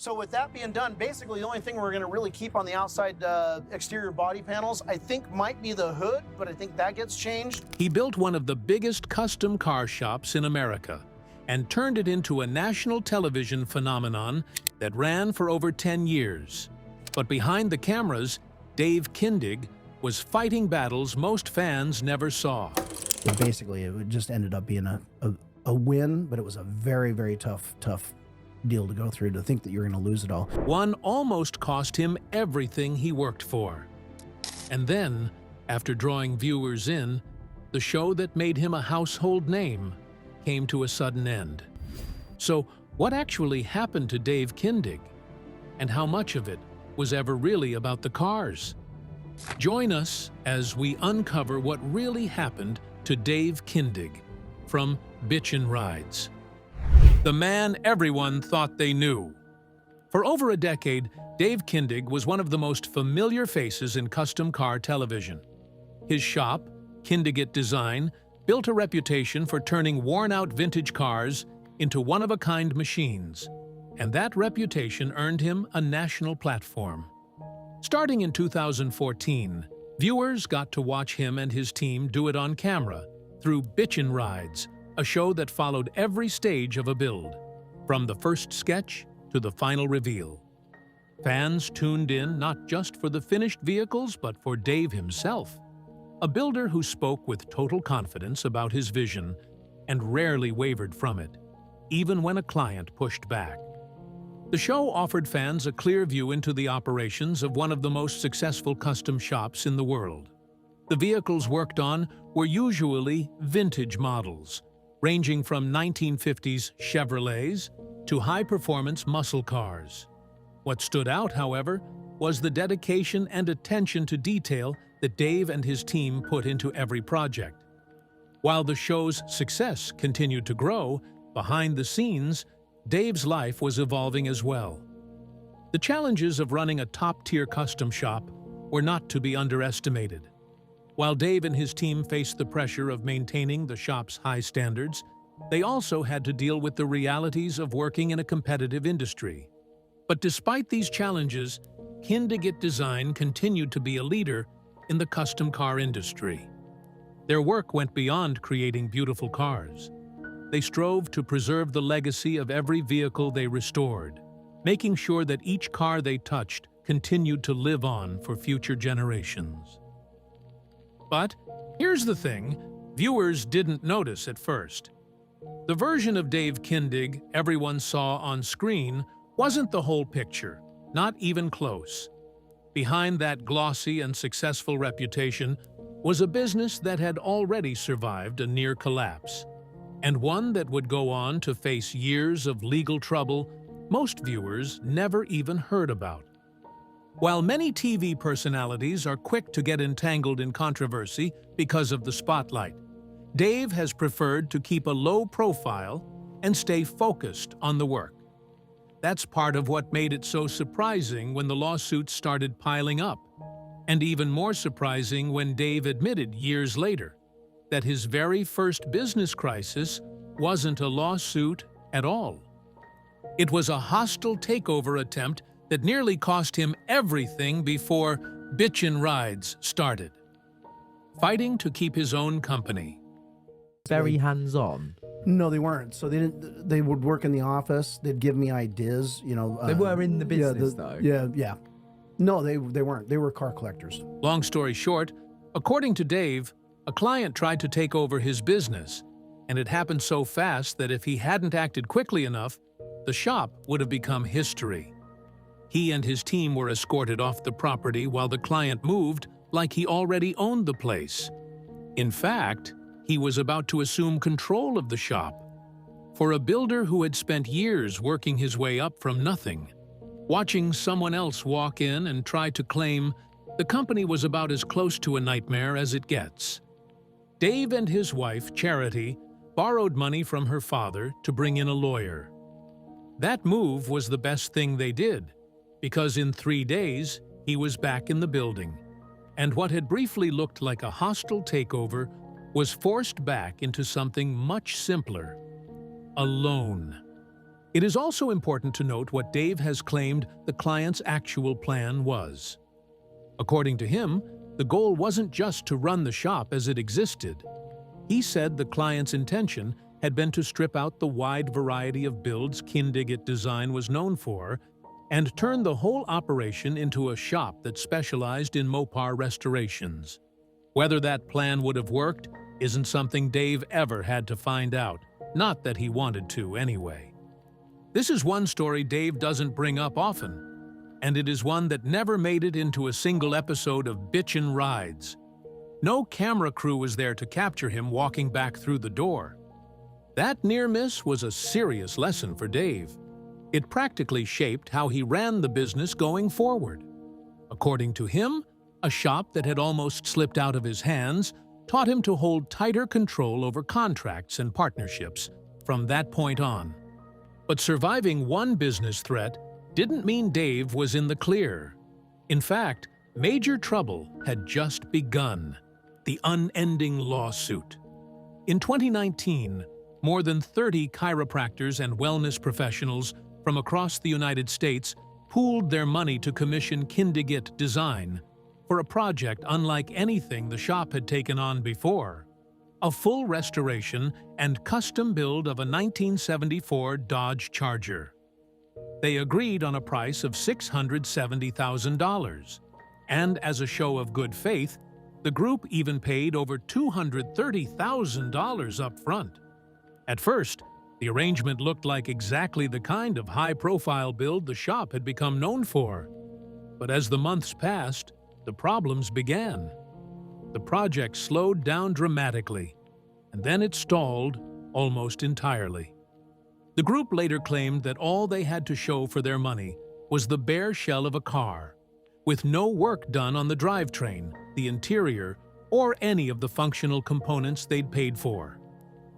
So with that being done, basically the only thing we're going to really keep on the outside exterior body panels, I think might be the hood, but I think that gets changed. He built one of the biggest custom car shops in America and turned it into a national television phenomenon that ran for over 10 years. But behind the cameras, Dave Kindig was fighting battles most fans never saw. Basically, it just ended up being a win, but it was a very, very tough deal to go through, to think that you're going to lose it all. One almost cost him everything he worked for. And then, after drawing viewers in, the show that made him a household name came to a sudden end. So, what actually happened to Dave Kindig? And how much of it was ever really about the cars? Join us as we uncover what really happened to Dave Kindig from Bitchin Rides, the man everyone thought they knew. For over a decade, Dave Kindig was one of the most familiar faces in custom car television. His shop, Kindig-It Design, built a reputation for turning worn-out vintage cars into one-of-a-kind machines, and that reputation earned him a national platform. Starting in 2014, viewers got to watch him and his team do it on camera through Bitchin Rides, a show that followed every stage of a build, from the first sketch to the final reveal. Fans tuned in not just for the finished vehicles, but for Dave himself, a builder who spoke with total confidence about his vision and rarely wavered from it, even when a client pushed back. The show offered fans a clear view into the operations of one of the most successful custom shops in the world. The vehicles worked on were usually vintage models, ranging from 1950s Chevrolets to high-performance muscle cars. What stood out, however, was the dedication and attention to detail that Dave and his team put into every project. While the show's success continued to grow, behind the scenes, Dave's life was evolving as well. The challenges of running a top-tier custom shop were not to be underestimated. While Dave and his team faced the pressure of maintaining the shop's high standards, they also had to deal with the realities of working in a competitive industry. But despite these challenges, Kindig-It Design continued to be a leader in the custom car industry. Their work went beyond creating beautiful cars. They strove to preserve the legacy of every vehicle they restored, making sure that each car they touched continued to live on for future generations. But here's the thing viewers didn't notice at first. The version of Dave Kindig everyone saw on screen wasn't the whole picture, not even close. Behind that glossy and successful reputation was a business that had already survived a near collapse, and one that would go on to face years of legal trouble most viewers never even heard about. While many TV personalities are quick to get entangled in controversy because of the spotlight, Dave has preferred to keep a low profile and stay focused on the work. That's part of what made it so surprising when the lawsuits started piling up, and even more surprising when Dave admitted years later that his very first business crisis wasn't a lawsuit at all. It was a hostile takeover attempt that nearly cost him everything before Bitchin Rides started. Fighting to keep his own company. Very hands-on. No, they weren't. So they didn't. They would work in the office. They'd give me ideas. You know, They were in the business, though. Yeah. No, they weren't. They were car collectors. Long story short, according to Dave, a client tried to take over his business, and it happened so fast that if he hadn't acted quickly enough, the shop would have become history. He and his team were escorted off the property while the client moved like he already owned the place. In fact, he was about to assume control of the shop. For a builder who had spent years working his way up from nothing, watching someone else walk in and try to claim the company was about as close to a nightmare as it gets. Dave and his wife, Charity, borrowed money from her father to bring in a lawyer. That move was the best thing they did, because in 3 days, he was back in the building, and what had briefly looked like a hostile takeover was forced back into something much simpler: a loan. It is also important to note what Dave has claimed the client's actual plan was. According to him, the goal wasn't just to run the shop as it existed. He said the client's intention had been to strip out the wide variety of builds Kindig-It Design was known for and turn the whole operation into a shop that specialized in Mopar restorations. Whether that plan would have worked isn't something Dave ever had to find out, not that he wanted to anyway. This is one story Dave doesn't bring up often, and it is one that never made it into a single episode of Bitchin Rides. No camera crew was there to capture him walking back through the door. That near miss was a serious lesson for Dave. It practically shaped how he ran the business going forward. According to him, a shop that had almost slipped out of his hands taught him to hold tighter control over contracts and partnerships from that point on. But surviving one business threat didn't mean Dave was in the clear. In fact, major trouble had just begun: the unending lawsuit. In 2019, more than 30 chiropractors and wellness professionals from across the United States pooled their money to commission Kindig-It Design for a project unlike anything the shop had taken on before: a full restoration and custom build of a 1974 Dodge Charger. They agreed on a price of $670,000, and as a show of good faith, the group even paid over $230,000 up front. At first, the arrangement looked like exactly the kind of high-profile build the shop had become known for. But as the months passed, the problems began. The project slowed down dramatically, and then it stalled almost entirely. The group later claimed that all they had to show for their money was the bare shell of a car, with no work done on the drivetrain, the interior, or any of the functional components they'd paid for.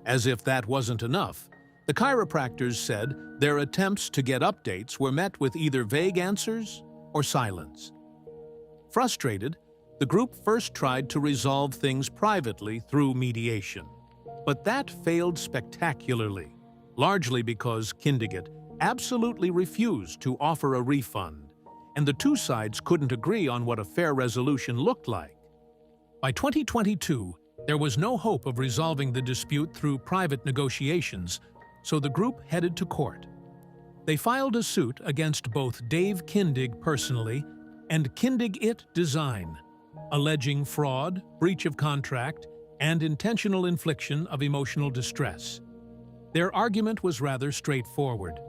As if that wasn't enough, the chiropractors said their attempts to get updates were met with either vague answers or silence. Frustrated, the group first tried to resolve things privately through mediation. But that failed spectacularly, largely because Kindig-It absolutely refused to offer a refund, and the two sides couldn't agree on what a fair resolution looked like. By 2022, there was no hope of resolving the dispute through private negotiations, so the group headed to court. They filed a suit against both Dave Kindig personally and Kindig-It Design, alleging fraud, breach of contract, and intentional infliction of emotional distress. Their argument was rather straightforward.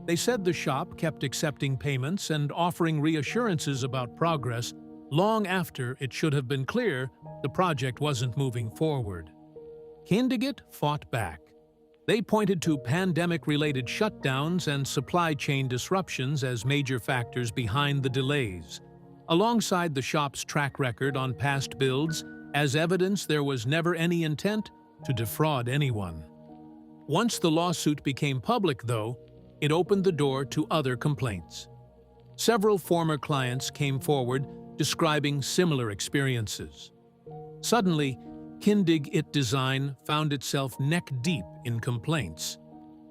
They said the shop kept accepting payments and offering reassurances about progress long after it should have been clear the project wasn't moving forward. Kindig-It fought back. They pointed to pandemic-related shutdowns and supply chain disruptions as major factors behind the delays, alongside the shop's track record on past builds as evidence there was never any intent to defraud anyone. Once the lawsuit became public, though, it opened the door to other complaints. Several former clients came forward describing similar experiences. Suddenly, Kindig-It Design found itself neck-deep in complaints.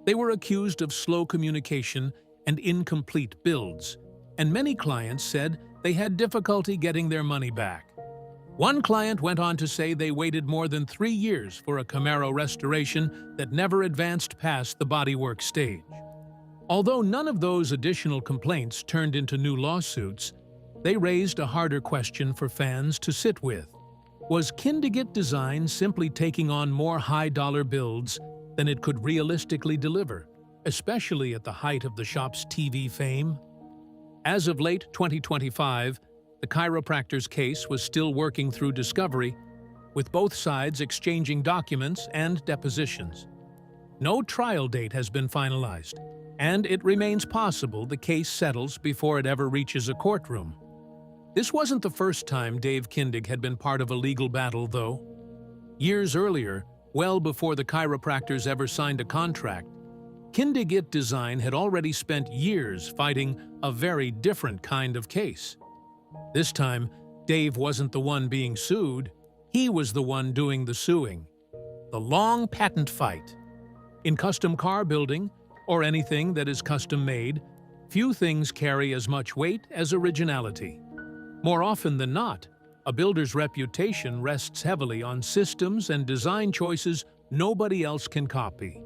They were accused of slow communication and incomplete builds, and many clients said they had difficulty getting their money back. One client went on to say they waited more than 3 years for a Camaro restoration that never advanced past the bodywork stage. Although none of those additional complaints turned into new lawsuits, they raised a harder question for fans to sit with. Was Kindig-It Design simply taking on more high-dollar builds than it could realistically deliver, especially at the height of the shop's TV fame? As of late 2025, the chiropractor's case was still working through discovery, with both sides exchanging documents and depositions. No trial date has been finalized, and it remains possible the case settles before it ever reaches a courtroom. This wasn't the first time Dave Kindig had been part of a legal battle, though. Years earlier, well before the chiropractors ever signed a contract, Kindig-It Design had already spent years fighting a very different kind of case. This time, Dave wasn't the one being sued. He was the one doing the suing. The long patent fight. In custom car building, or anything that is custom-made, few things carry as much weight as originality. More often than not, a builder's reputation rests heavily on systems and design choices nobody else can copy,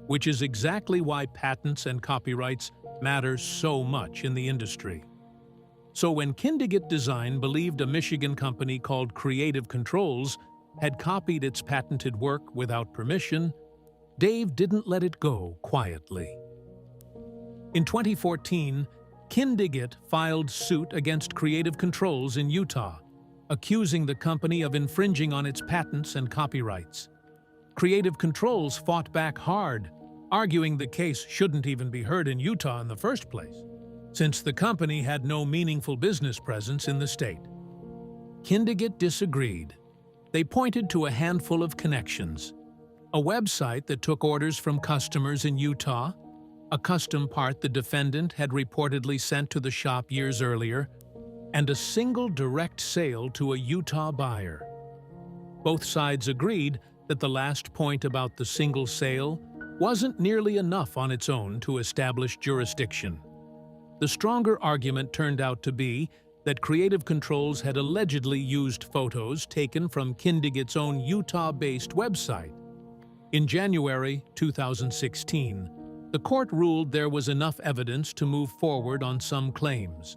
which is exactly why patents and copyrights matter so much in the industry. So when Kindig-It Design believed a Michigan company called Creative Controls had copied its patented work without permission, Dave didn't let it go quietly. In 2014, Kindig-It filed suit against Creative Controls in Utah, accusing the company of infringing on its patents and copyrights. Creative Controls fought back hard, arguing the case shouldn't even be heard in Utah in the first place, since the company had no meaningful business presence in the state. Kindig-It disagreed. They pointed to a handful of connections: a website that took orders from customers in Utah, a custom part the defendant had reportedly sent to the shop years earlier, and a single direct sale to a Utah buyer. Both sides agreed that the last point about the single sale wasn't nearly enough on its own to establish jurisdiction. The stronger argument turned out to be that Creative Controls had allegedly used photos taken from Kindig-It's own Utah-based website. In January 2016, the court ruled there was enough evidence to move forward on some claims,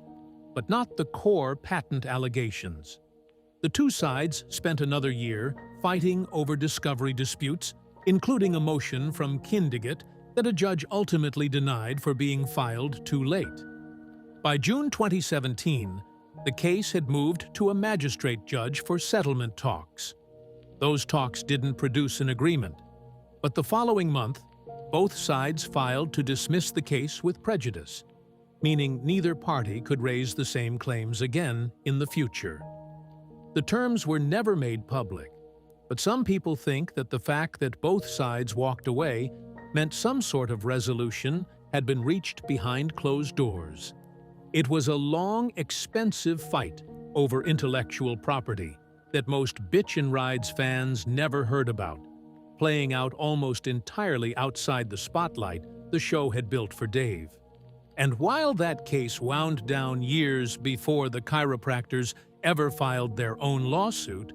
but not the core patent allegations. The two sides spent another year fighting over discovery disputes, including a motion from Kindig-It that a judge ultimately denied for being filed too late. By June 2017, the case had moved to a magistrate judge for settlement talks. Those talks didn't produce an agreement, but the following month, both sides filed to dismiss the case with prejudice, meaning neither party could raise the same claims again in the future. The terms were never made public, but some people think that the fact that both sides walked away meant some sort of resolution had been reached behind closed doors. It was a long, expensive fight over intellectual property that most Bitchin Rides fans never heard about, playing out almost entirely outside the spotlight the show had built for Dave. And while that case wound down years before the chiropractors ever filed their own lawsuit,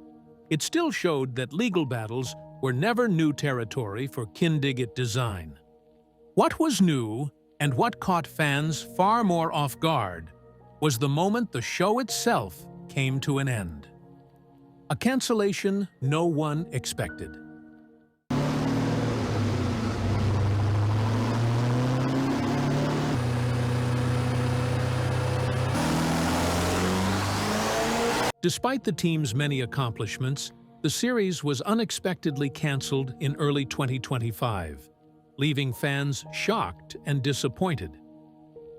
it still showed that legal battles were never new territory for Kindig-It Design. What was new, and what caught fans far more off guard, was the moment the show itself came to an end. A cancellation no one expected. Despite the team's many accomplishments, the series was unexpectedly canceled in early 2025, leaving fans shocked and disappointed.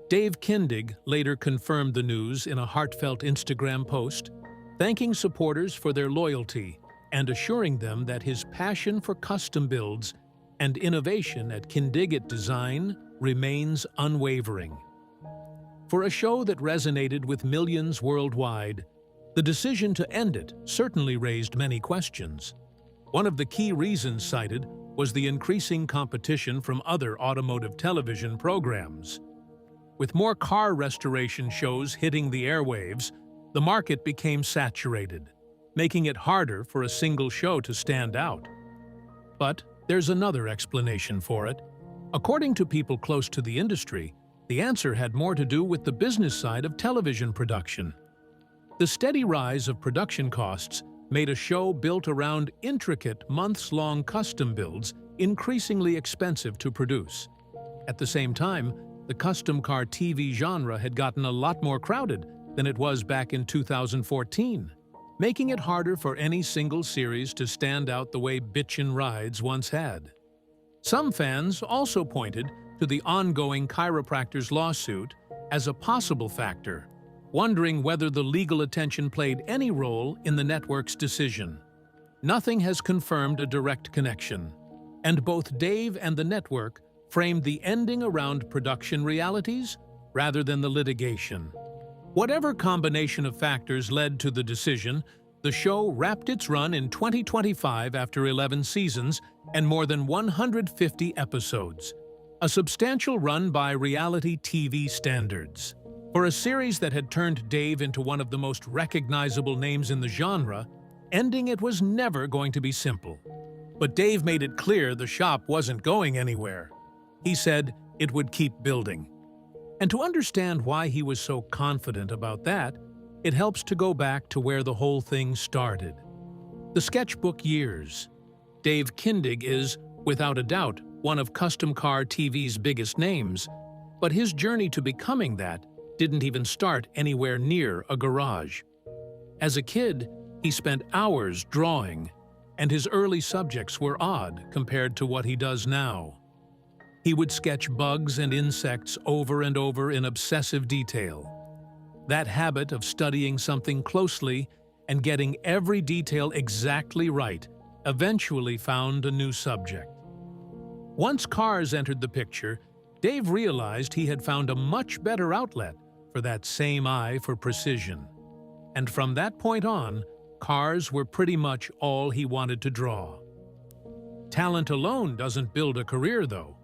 Dave Kindig later confirmed the news in a heartfelt Instagram post, thanking supporters for their loyalty and assuring them that his passion for custom builds and innovation at Kindig-It Design remains unwavering. For a show that resonated with millions worldwide, the decision to end it certainly raised many questions. One of the key reasons cited was the increasing competition from other automotive television programs. With more car restoration shows hitting the airwaves, the market became saturated, making it harder for a single show to stand out. But there's another explanation for it. According to people close to the industry, the answer had more to do with the business side of television production. The steady rise of production costs made a show built around intricate, months-long custom builds increasingly expensive to produce. At the same time, the custom car TV genre had gotten a lot more crowded than it was back in 2014, making it harder for any single series to stand out the way Bitchin Rides once had. Some fans also pointed to the ongoing chiropractor's lawsuit as a possible factor, wondering whether the legal attention played any role in the network's decision. Nothing has confirmed a direct connection, and both Dave and the network framed the ending around production realities rather than the litigation. Whatever combination of factors led to the decision, the show wrapped its run in 2025 after 11 seasons and more than 150 episodes. A substantial run by reality TV standards. For a series that had turned Dave into one of the most recognizable names in the genre, ending it was never going to be simple. But Dave made it clear the shop wasn't going anywhere. He said it would keep building. And to understand why he was so confident about that, it helps to go back to where the whole thing started. The sketchbook years. Dave Kindig is, without a doubt, one of custom car TV's biggest names, but his journey to becoming that didn't even start anywhere near a garage. As a kid, he spent hours drawing, and his early subjects were odd compared to what he does now. He would sketch bugs and insects over and over in obsessive detail. That habit of studying something closely and getting every detail exactly right eventually found a new subject. Once cars entered the picture, Dave realized he had found a much better outlet for that same eye for precision. And from that point on, cars were pretty much all he wanted to draw. Talent alone doesn't build a career, though.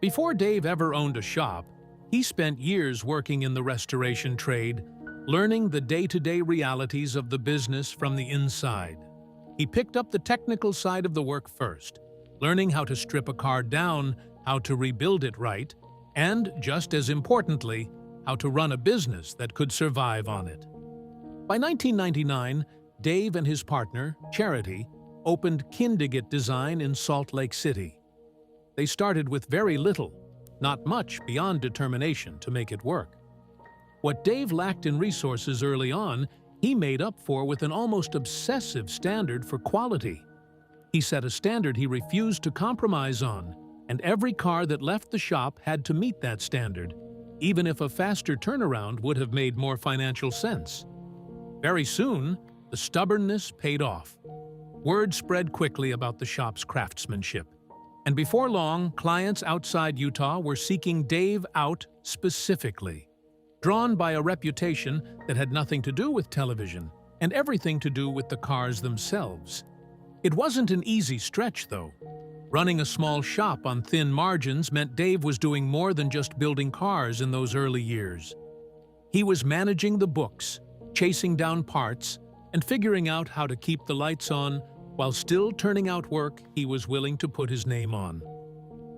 Before Dave ever owned a shop, he spent years working in the restoration trade, learning the day-to-day realities of the business from the inside. He picked up the technical side of the work first, learning how to strip a car down, how to rebuild it right, and, just as importantly, how to run a business that could survive on it. By 1999, Dave and his partner, Charity, opened Kindig-It Design in Salt Lake City. They started with very little, not much beyond determination to make it work. What Dave lacked in resources early on, he made up for with an almost obsessive standard for quality. He set a standard he refused to compromise on, and every car that left the shop had to meet that standard, even if a faster turnaround would have made more financial sense. Very soon, the stubbornness paid off. Word spread quickly about the shop's craftsmanship. And before long, clients outside Utah were seeking Dave out specifically, drawn by a reputation that had nothing to do with television and everything to do with the cars themselves. It wasn't an easy stretch, though. Running a small shop on thin margins meant Dave was doing more than just building cars in those early years. He was managing the books, chasing down parts, and figuring out how to keep the lights on while still turning out work he was willing to put his name on.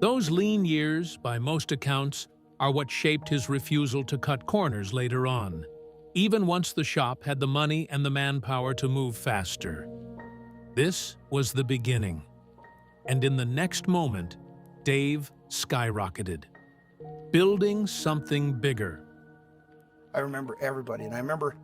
Those lean years, by most accounts, are what shaped his refusal to cut corners later on, even once the shop had the money and the manpower to move faster. This was the beginning. And in the next moment, Dave skyrocketed, building something bigger. I remember everybody, and I remember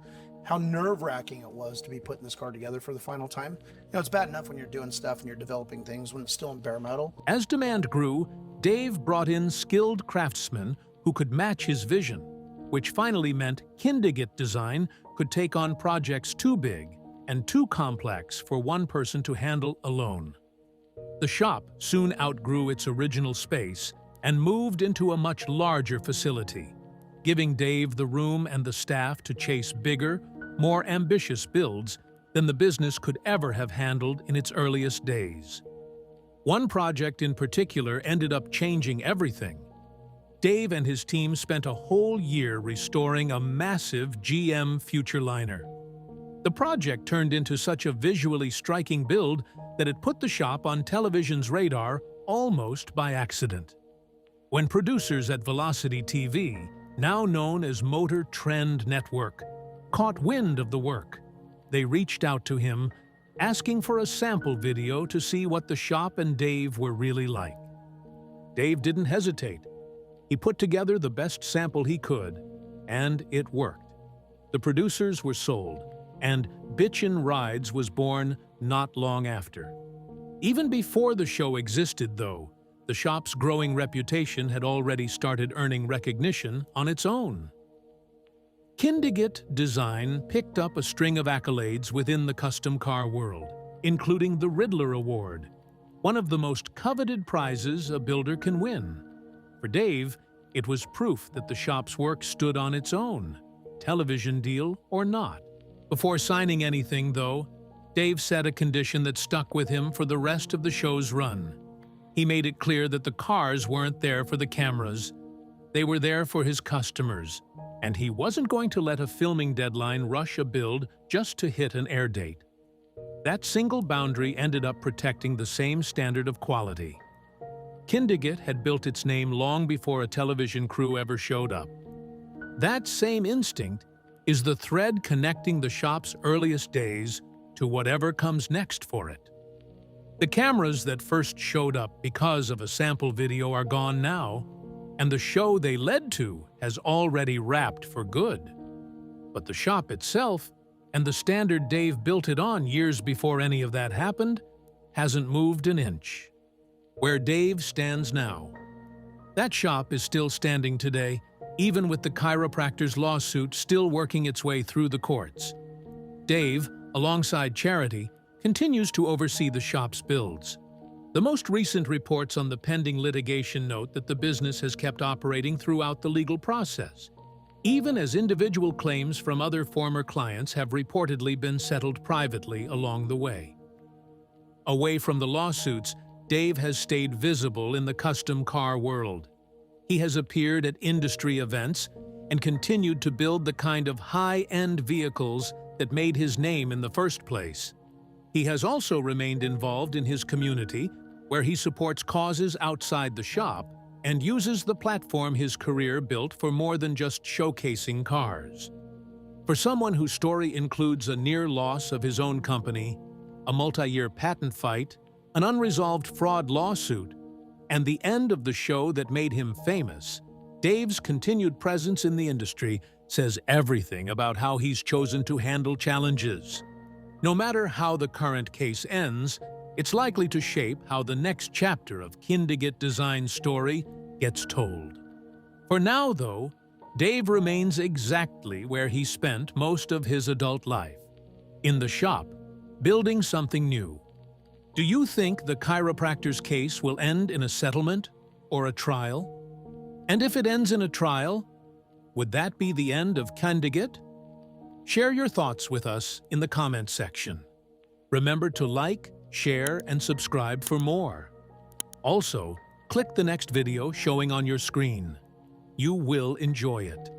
how nerve-wracking it was to be putting this car together for the final time. You know, it's bad enough when you're doing stuff and you're developing things when it's still in bare metal. As demand grew, Dave brought in skilled craftsmen who could match his vision, which finally meant Kindig-It Design could take on projects too big and too complex for one person to handle alone. The shop soon outgrew its original space and moved into a much larger facility, giving Dave the room and the staff to chase bigger, more ambitious builds than the business could ever have handled in its earliest days. One project in particular ended up changing everything. Dave and his team spent a whole year restoring a massive GM Futureliner. The project turned into such a visually striking build that it put the shop on television's radar almost by accident. When producers at Velocity TV, now known as Motor Trend Network, caught wind of the work, they reached out to him, asking for a sample video to see what the shop and Dave were really like. Dave didn't hesitate. He put together the best sample he could, and it worked. The producers were sold, and Bitchin Rides was born not long after. Even before the show existed, though, the shop's growing reputation had already started earning recognition on its own. Kindig-It Design picked up a string of accolades within the custom car world, including the Riddler Award, one of the most coveted prizes a builder can win. For Dave, it was proof that the shop's work stood on its own, television deal or not. Before signing anything, though, Dave set a condition that stuck with him for the rest of the show's run. he made it clear that the cars weren't there for the cameras. They were there for his customers, and he wasn't going to let a filming deadline rush a build just to hit an air date. That single boundary ended up protecting the same standard of quality. Kindig-It had built its name long before a television crew ever showed up. That same instinct is the thread connecting the shop's earliest days to whatever comes next for it. The cameras that first showed up because of a sample video are gone now, and the show they led to has already wrapped for good. But the shop itself, and the standard Dave built it on years before any of that happened, hasn't moved an inch. Where Dave stands now, that shop is still standing today, even with the chiropractor's lawsuit still working its way through the courts. Dave, alongside Charity, continues to oversee the shop's builds. The most recent reports on the pending litigation note that the business has kept operating throughout the legal process, even as individual claims from other former clients have reportedly been settled privately along the way. Away from the lawsuits, Dave has stayed visible in the custom car world. He has appeared at industry events and continued to build the kind of high-end vehicles that made his name in the first place. He has also remained involved in his community, where he supports causes outside the shop and uses the platform his career built for more than just showcasing cars. For someone whose story includes a near loss of his own company, a multi-year patent fight, an unresolved fraud lawsuit, and the end of the show that made him famous, Dave's continued presence in the industry says everything about how he's chosen to handle challenges. No matter how the current case ends, it's likely to shape how the next chapter of Kindig-It Design's story gets told. For now, though, Dave remains exactly where he spent most of his adult life, in the shop, building something new. Do you think the chiropractor's case will end in a settlement or a trial? And if it ends in a trial, would that be the end of Kindig-It? Share your thoughts with us in the comments section. Remember to like, share, and subscribe for more. Also, click the next video showing on your screen. You will enjoy it.